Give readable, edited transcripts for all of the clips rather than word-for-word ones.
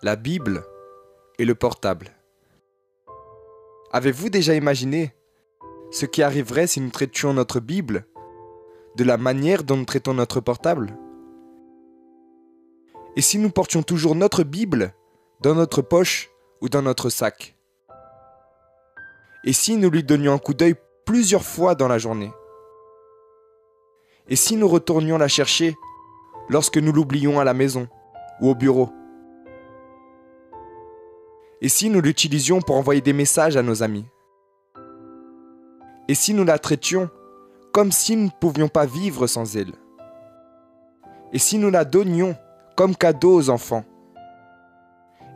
la Bible et le portable. Avez-vous déjà imaginé ce qui arriverait si nous traitions notre Bible de la manière dont nous traitons notre portable? Et si nous portions toujours notre Bible dans notre poche ou dans notre sac? Et si nous lui donnions un coup d'œil plusieurs fois dans la journée? Et si nous retournions la chercher lorsque nous l'oublions à la maison ou au bureau? Et si nous l'utilisions pour envoyer des messages à nos amis? Et si nous la traitions comme si nous ne pouvions pas vivre sans elle? Et si nous la donnions comme cadeau aux enfants?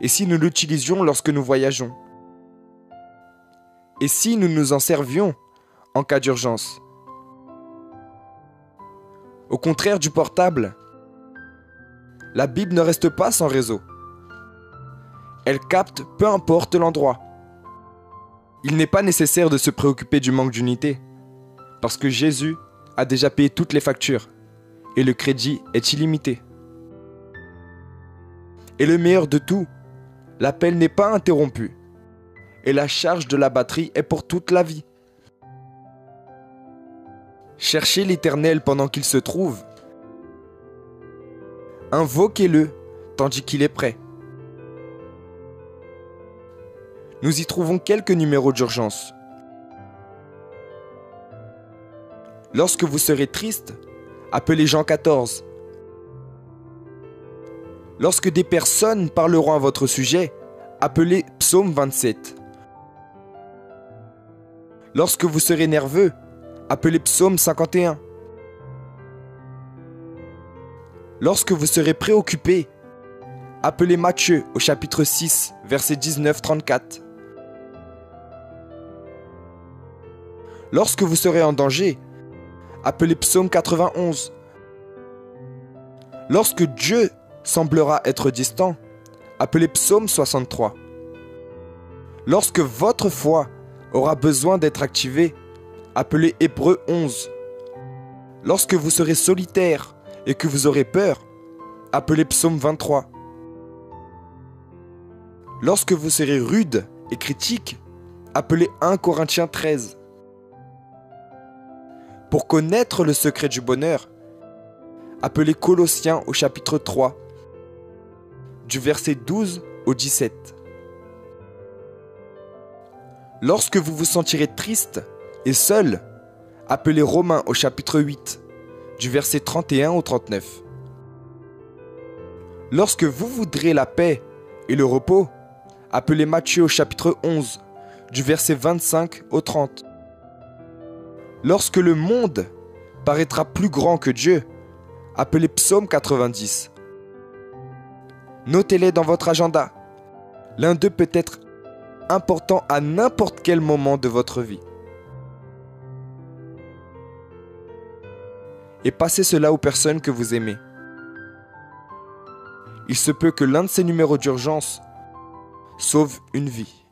Et si nous l'utilisions lorsque nous voyageons? Et si nous nous en servions en cas d'urgence? Au contraire du portable, la Bible ne reste pas sans réseau. Elle capte peu importe l'endroit. Il n'est pas nécessaire de se préoccuper du manque d'unité, parce que Jésus a déjà payé toutes les factures et le crédit est illimité. Et le meilleur de tout, l'appel n'est pas interrompu et la charge de la batterie est pour toute la vie. Cherchez l'Éternel pendant qu'il se trouve. Invoquez-le tandis qu'il est prêt. Nous y trouvons quelques numéros d'urgence. Lorsque vous serez triste, appelez Jean 14. Lorsque des personnes parleront à votre sujet, appelez Psaume 27. Lorsque vous serez nerveux, appelez Psaume 51. Lorsque vous serez préoccupé, appelez Matthieu au chapitre 6, versets 19-34. Lorsque vous serez en danger, appelez Psaume 91. Lorsque Dieu semblera être distant, appelez Psaume 63. Lorsque votre foi aura besoin d'être activée, appelez Hébreux 11. Lorsque vous serez solitaire et que vous aurez peur, appelez Psaume 23. Lorsque vous serez rude et critique, appelez 1 Corinthiens 13. Pour connaître le secret du bonheur, appelez Colossiens au chapitre 3, du verset 12 au 17. Lorsque vous vous sentirez triste et seul, appelez Romains au chapitre 8, du verset 31 au 39. Lorsque vous voudrez la paix et le repos, appelez Matthieu au chapitre 11, du verset 25 au 30. Lorsque le monde paraîtra plus grand que Dieu, appelez Psaume 90. Notez-les dans votre agenda. L'un d'eux peut être important à n'importe quel moment de votre vie. Et passez cela aux personnes que vous aimez. Il se peut que l'un de ces numéros d'urgence sauve une vie.